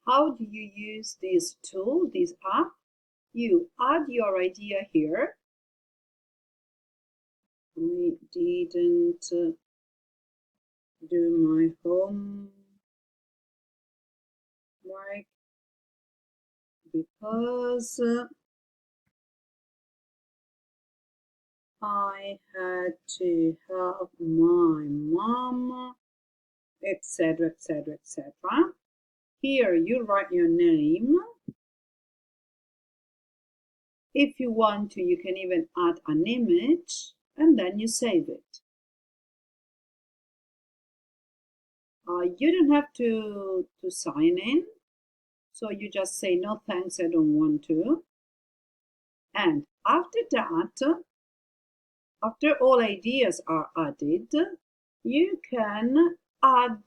How do you use this tool, this app? You add your idea here. I didn't do my homework because I had to help my mom, etc., etc., etc. Here you write your name. If you want to, you can even add an image and then you save it. You don't have to sign in, so you just say no thanks, I don't want to. And after that, after all ideas are added, you can add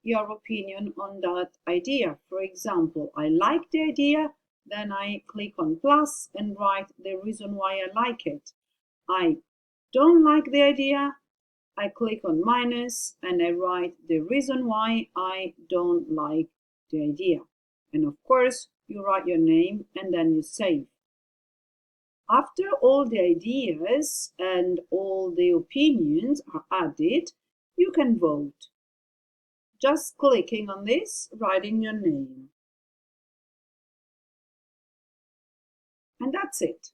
your opinion on that idea. For example, I like the idea, then I click on plus and write the reason why I like it. I don't like the idea, I click on minus and I write the reason why I don't like the idea. And of course, you write your name and then you save. After all the ideas and all the opinions are added, you can vote. Just clicking on this, writing your name. And that's it.